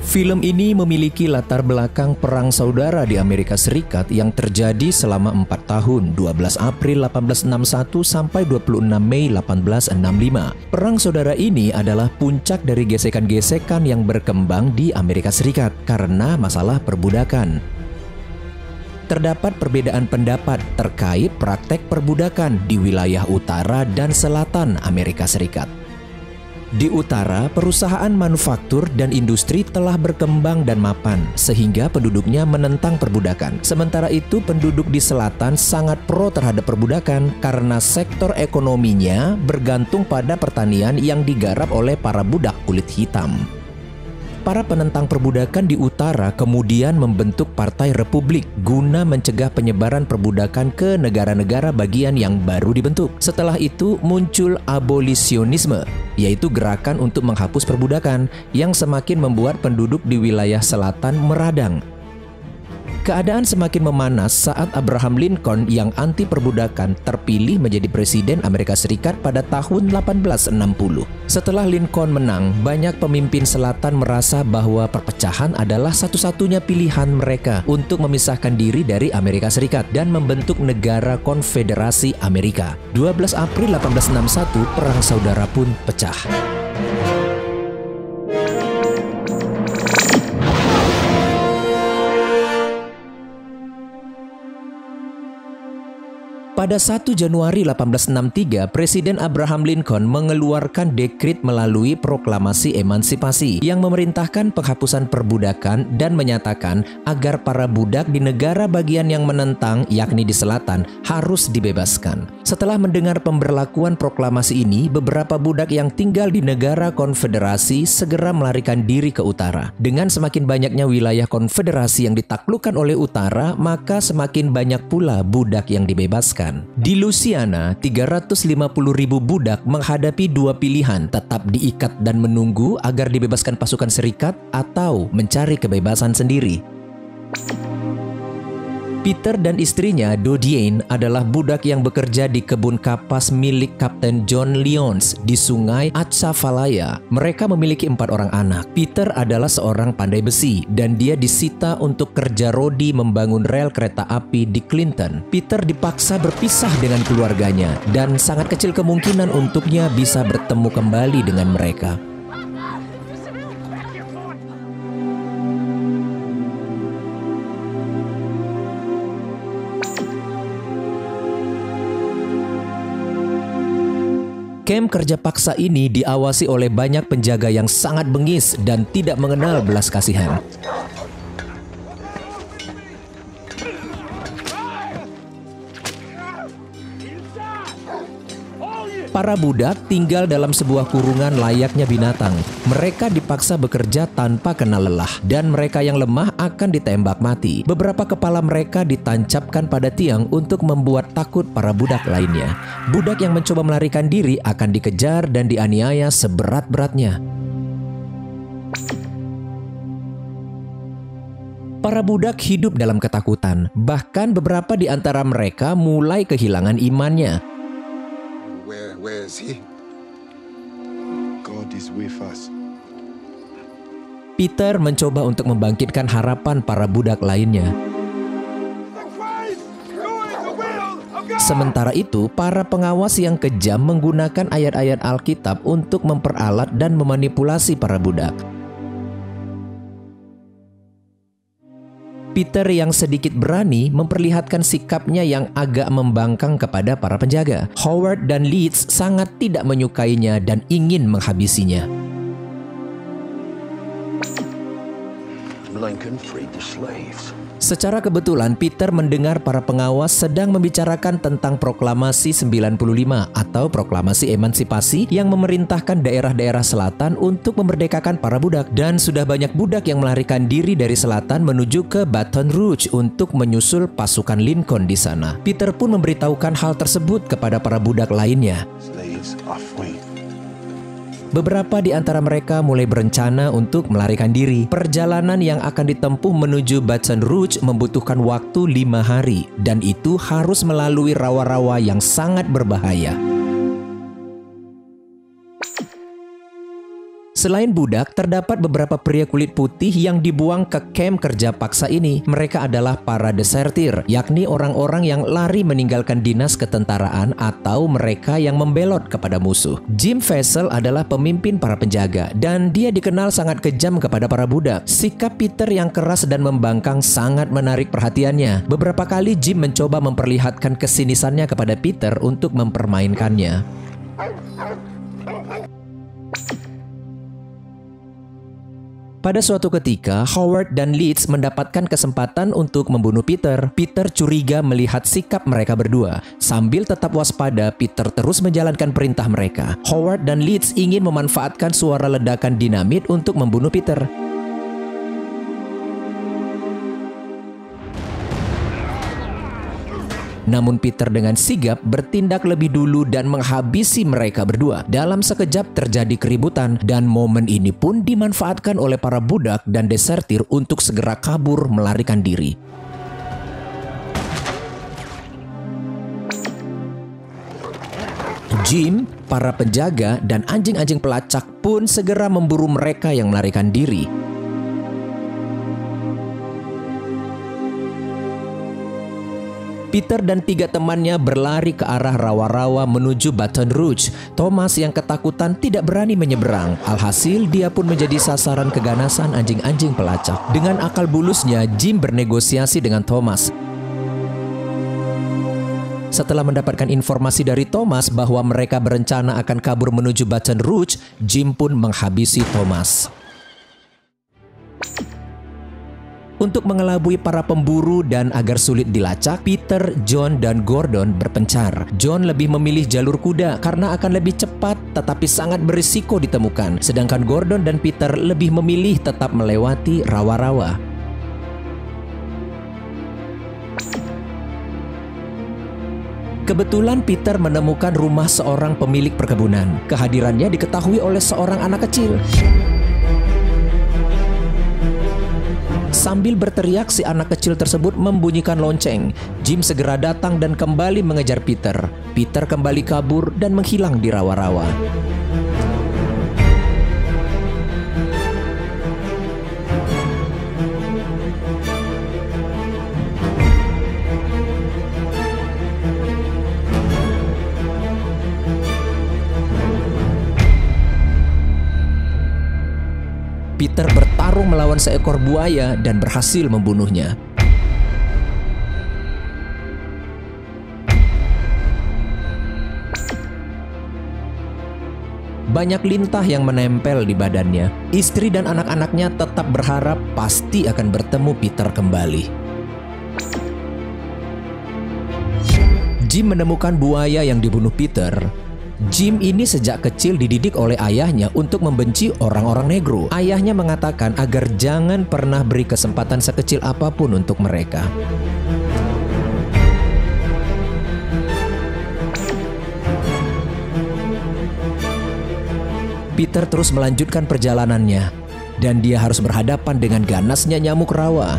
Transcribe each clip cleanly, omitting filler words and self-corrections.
Film ini memiliki latar belakang perang saudara di Amerika Serikat yang terjadi selama 4 tahun, 12 April 1861 sampai 26 Mei 1865. Perang saudara ini adalah puncak dari gesekan-gesekan yang berkembang di Amerika Serikat karena masalah perbudakan. Terdapat perbedaan pendapat terkait praktek perbudakan di wilayah utara dan selatan Amerika Serikat. Di utara, perusahaan manufaktur dan industri telah berkembang dan mapan, sehingga penduduknya menentang perbudakan. Sementara itu, penduduk di selatan sangat pro terhadap perbudakan karena sektor ekonominya bergantung pada pertanian yang digarap oleh para budak kulit hitam. Para penentang perbudakan di utara kemudian membentuk Partai Republik guna mencegah penyebaran perbudakan ke negara-negara bagian yang baru dibentuk. Setelah itu muncul abolisionisme, yaitu gerakan untuk menghapus perbudakan yang semakin membuat penduduk di wilayah selatan meradang. Keadaan semakin memanas saat Abraham Lincoln yang anti perbudakan terpilih menjadi Presiden Amerika Serikat pada tahun 1860. Setelah Lincoln menang, banyak pemimpin selatan merasa bahwa perpecahan adalah satu-satunya pilihan mereka untuk memisahkan diri dari Amerika Serikat dan membentuk negara Konfederasi Amerika. 12 April 1861, Perang Saudara pun pecah. Pada 1 Januari 1863, Presiden Abraham Lincoln mengeluarkan dekrit melalui proklamasi emansipasi yang memerintahkan penghapusan perbudakan dan menyatakan agar para budak di negara bagian yang menentang, yakni di selatan, harus dibebaskan. Setelah mendengar pemberlakuan proklamasi ini, beberapa budak yang tinggal di negara konfederasi segera melarikan diri ke utara. Dengan semakin banyaknya wilayah konfederasi yang ditaklukkan oleh utara, maka semakin banyak pula budak yang dibebaskan. Di Louisiana, 350.000 budak menghadapi dua pilihan, tetap diikat dan menunggu agar dibebaskan pasukan serikat atau mencari kebebasan sendiri. Peter dan istrinya, Dodiane, adalah budak yang bekerja di kebun kapas milik Kapten John Lyons di sungai Atchafalaya. Mereka memiliki 4 orang anak. Peter adalah seorang pandai besi dan dia disita untuk kerja rodi membangun rel kereta api di Clinton. Peter dipaksa berpisah dengan keluarganya dan sangat kecil kemungkinan untuknya bisa bertemu kembali dengan mereka. Kamp kerja paksa ini diawasi oleh banyak penjaga yang sangat bengis dan tidak mengenal belas kasihan. Para budak tinggal dalam sebuah kurungan layaknya binatang. Mereka dipaksa bekerja tanpa kenal lelah, dan mereka yang lemah akan ditembak mati. Beberapa kepala mereka ditancapkan pada tiang untuk membuat takut para budak lainnya. Budak yang mencoba melarikan diri akan dikejar dan dianiaya seberat-beratnya. Para budak hidup dalam ketakutan, bahkan beberapa di antara mereka mulai kehilangan imannya. Where is he? God is with us. Peter mencoba untuk membangkitkan harapan para budak lainnya. Sementara itu, para pengawas yang kejam menggunakan ayat-ayat Alkitab untuk memperalat dan memanipulasi para budak. Peter yang sedikit berani memperlihatkan sikapnya yang agak membangkang kepada para penjaga. Howard dan Leeds sangat tidak menyukainya dan ingin menghabisinya. Lincoln freed the slaves. Secara kebetulan, Peter mendengar para pengawas sedang membicarakan tentang Proklamasi 95 atau Proklamasi Emansipasi yang memerintahkan daerah-daerah selatan untuk memerdekakan para budak, dan sudah banyak budak yang melarikan diri dari selatan menuju ke Baton Rouge untuk menyusul pasukan Lincoln di sana. Peter pun memberitahukan hal tersebut kepada para budak lainnya. Slaves are free. Beberapa di antara mereka mulai berencana untuk melarikan diri. Perjalanan yang akan ditempuh menuju Baton Rouge membutuhkan waktu 5 hari, dan itu harus melalui rawa-rawa yang sangat berbahaya. Selain budak, terdapat beberapa pria kulit putih yang dibuang ke kamp kerja paksa ini. Mereka adalah para desertir, yakni orang-orang yang lari meninggalkan dinas ketentaraan atau mereka yang membelot kepada musuh. Jim Faisal adalah pemimpin para penjaga dan dia dikenal sangat kejam kepada para budak. Sikap Peter yang keras dan membangkang sangat menarik perhatiannya. Beberapa kali Jim mencoba memperlihatkan kesinisannya kepada Peter untuk mempermainkannya. Pada suatu ketika, Howard dan Leeds mendapatkan kesempatan untuk membunuh Peter. Peter curiga melihat sikap mereka berdua. Sambil tetap waspada, Peter terus menjalankan perintah mereka. Howard dan Leeds ingin memanfaatkan suara ledakan dinamit untuk membunuh Peter. Namun Peter dengan sigap bertindak lebih dulu dan menghabisi mereka berdua. Dalam sekejap terjadi keributan dan momen ini pun dimanfaatkan oleh para budak dan desertir untuk segera kabur melarikan diri. Jim, para penjaga, dan anjing-anjing pelacak pun segera memburu mereka yang melarikan diri. Peter dan 3 temannya berlari ke arah rawa-rawa menuju Baton Rouge. Thomas yang ketakutan tidak berani menyeberang. Alhasil dia pun menjadi sasaran keganasan anjing-anjing pelacak. Dengan akal bulusnya, Jim bernegosiasi dengan Thomas. Setelah mendapatkan informasi dari Thomas bahwa mereka berencana akan kabur menuju Baton Rouge, Jim pun menghabisi Thomas. Untuk mengelabui para pemburu dan agar sulit dilacak, Peter, John, dan Gordon berpencar. John lebih memilih jalur kuda karena akan lebih cepat tetapi sangat berisiko ditemukan. Sedangkan Gordon dan Peter lebih memilih tetap melewati rawa-rawa. Kebetulan Peter menemukan rumah seorang pemilik perkebunan. Kehadirannya diketahui oleh seorang anak kecil. Sambil berteriak, si anak kecil tersebut membunyikan lonceng. Jim segera datang dan kembali mengejar Peter. Peter kembali kabur dan menghilang di rawa-rawa. Peter bertarung melawan seekor buaya dan berhasil membunuhnya. Banyak lintah yang menempel di badannya. Istri dan anak-anaknya tetap berharap pasti akan bertemu Peter kembali. Jim menemukan buaya yang dibunuh Peter. Jim ini sejak kecil dididik oleh ayahnya untuk membenci orang-orang negro. Ayahnya mengatakan agar jangan pernah beri kesempatan sekecil apapun untuk mereka. Peter terus melanjutkan perjalanannya, dan dia harus berhadapan dengan ganasnya nyamuk rawa.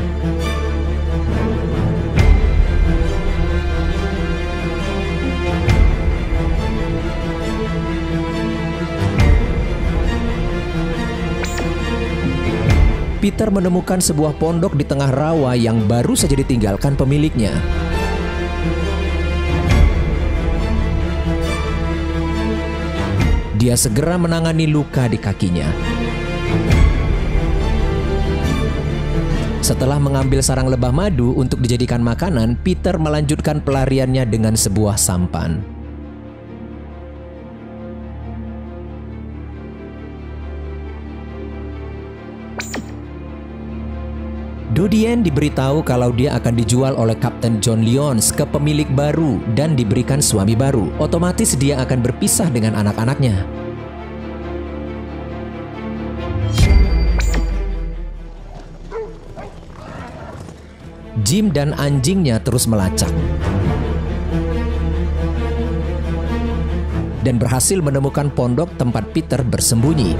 Peter menemukan sebuah pondok di tengah rawa yang baru saja ditinggalkan pemiliknya. Dia segera menangani luka di kakinya. Setelah mengambil sarang lebah madu untuk dijadikan makanan, Peter melanjutkan pelariannya dengan sebuah sampan. Dodien diberitahu kalau dia akan dijual oleh Kapten John Lyons ke pemilik baru dan diberikan suami baru. Otomatis dia akan berpisah dengan anak-anaknya. Jim dan anjingnya terus melacak dan berhasil menemukan pondok tempat Peter bersembunyi.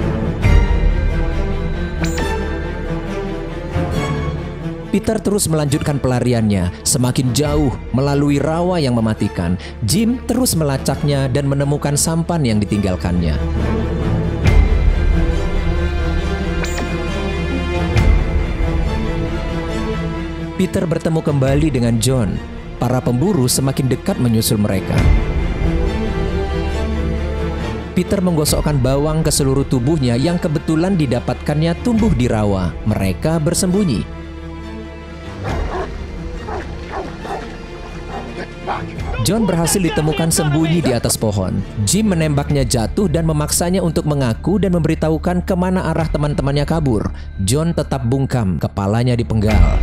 Peter terus melanjutkan pelariannya, semakin jauh melalui rawa yang mematikan. Jim terus melacaknya dan menemukan sampan yang ditinggalkannya. Peter bertemu kembali dengan John. Para pemburu semakin dekat menyusul mereka. Peter menggosokkan bawang ke seluruh tubuhnya yang kebetulan didapatkannya tumbuh di rawa. Mereka bersembunyi. John berhasil ditemukan sembunyi di atas pohon. Jim menembaknya jatuh dan memaksanya untuk mengaku dan memberitahukan kemana arah teman-temannya kabur. John tetap bungkam, kepalanya dipenggal.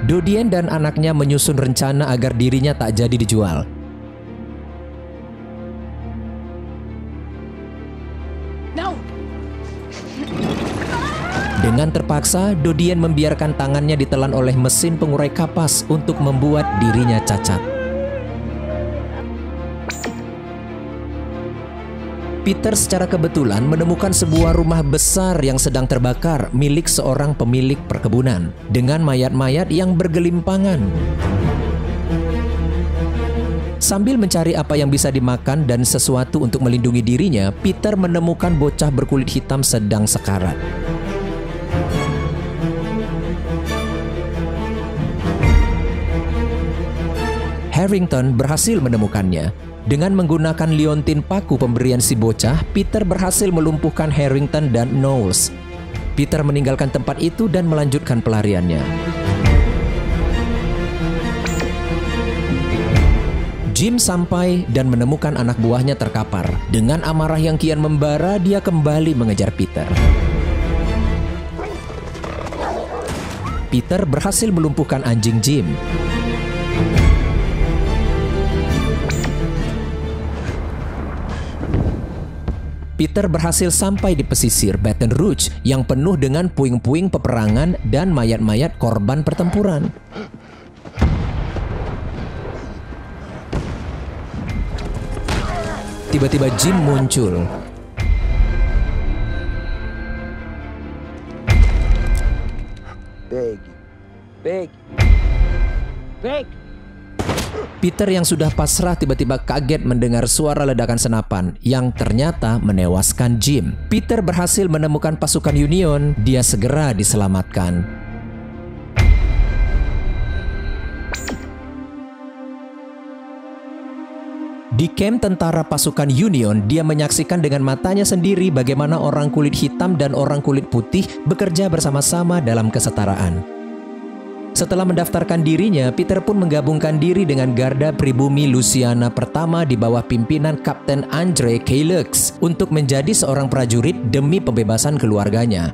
Dodien dan anaknya menyusun rencana agar dirinya tak jadi dijual. Dengan terpaksa, Dodien membiarkan tangannya ditelan oleh mesin pengurai kapas untuk membuat dirinya cacat. Peter secara kebetulan menemukan sebuah rumah besar yang sedang terbakar milik seorang pemilik perkebunan dengan mayat-mayat yang bergelimpangan. Sambil mencari apa yang bisa dimakan dan sesuatu untuk melindungi dirinya, Peter menemukan bocah berkulit hitam sedang sekarat. Harrington berhasil menemukannya. Dengan menggunakan liontin paku pemberian si bocah, Peter berhasil melumpuhkan Harrington dan Knowles. Peter meninggalkan tempat itu dan melanjutkan pelariannya. Jim sampai dan menemukan anak buahnya terkapar. Dengan amarah yang kian membara, dia kembali mengejar Peter. Peter berhasil melumpuhkan anjing Jim. Peter berhasil sampai di pesisir Baton Rouge yang penuh dengan puing-puing peperangan dan mayat-mayat korban pertempuran. Tiba-tiba Jim muncul. Beg. Peter yang sudah pasrah tiba-tiba kaget mendengar suara ledakan senapan yang ternyata menewaskan Jim. Peter berhasil menemukan pasukan Union, dia segera diselamatkan. Di kamp tentara pasukan Union, dia menyaksikan dengan matanya sendiri bagaimana orang kulit hitam dan orang kulit putih bekerja bersama-sama dalam kesetaraan. Setelah mendaftarkan dirinya, Peter pun menggabungkan diri dengan Garda Pribumi Louisiana pertama di bawah pimpinan Kapten Andre Cailloux untuk menjadi seorang prajurit demi pembebasan keluarganya.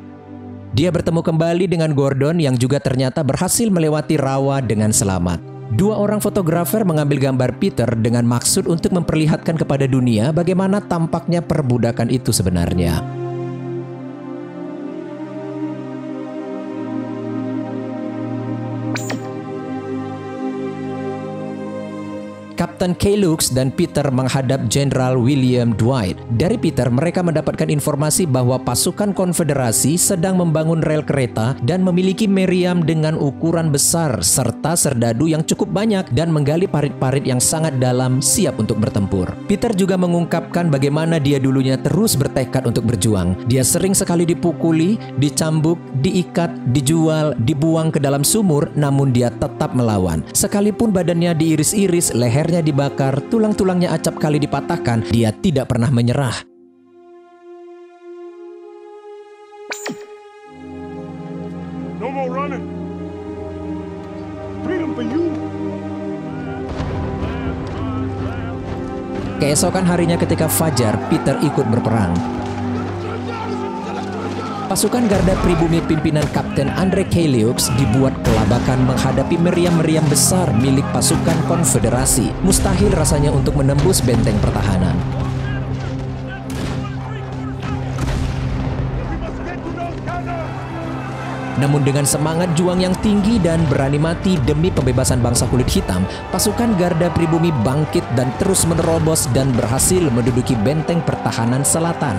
Dia bertemu kembali dengan Gordon yang juga ternyata berhasil melewati rawa dengan selamat. Dua orang fotografer mengambil gambar Peter dengan maksud untuk memperlihatkan kepada dunia bagaimana tampaknya perbudakan itu sebenarnya. Kapten Cailloux dan Peter menghadap Jenderal William Dwight. Dari Peter, mereka mendapatkan informasi bahwa pasukan konfederasi sedang membangun rel kereta dan memiliki meriam dengan ukuran besar serta serdadu yang cukup banyak dan menggali parit-parit yang sangat dalam siap untuk bertempur. Peter juga mengungkapkan bagaimana dia dulunya terus bertekad untuk berjuang. Dia sering sekali dipukuli, dicambuk, diikat, dijual, dibuang ke dalam sumur, namun dia tetap melawan. Sekalipun badannya diiris-iris, lehernya dibakar, tulang-tulangnya acap kali dipatahkan, dia tidak pernah menyerah. No more running. Freedom for you. Keesokan harinya ketika fajar, Peter ikut berperang. Pasukan Garda Pribumi pimpinan Kapten Andre Cailloux dibuat kelabakan menghadapi meriam-meriam besar milik pasukan konfederasi. Mustahil rasanya untuk menembus benteng pertahanan. Namun dengan semangat juang yang tinggi dan berani mati demi pembebasan bangsa kulit hitam, pasukan Garda Pribumi bangkit dan terus menerobos dan berhasil menduduki benteng pertahanan selatan.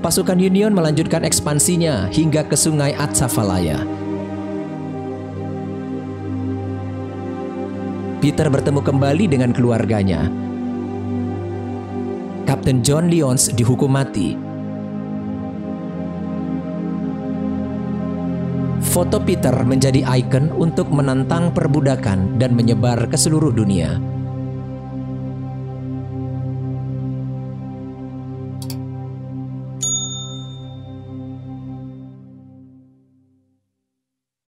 Pasukan Union melanjutkan ekspansinya hingga ke sungai Atchafalaya. Peter bertemu kembali dengan keluarganya. Kapten John Lyons dihukum mati. Foto Peter menjadi ikon untuk menentang perbudakan dan menyebar ke seluruh dunia.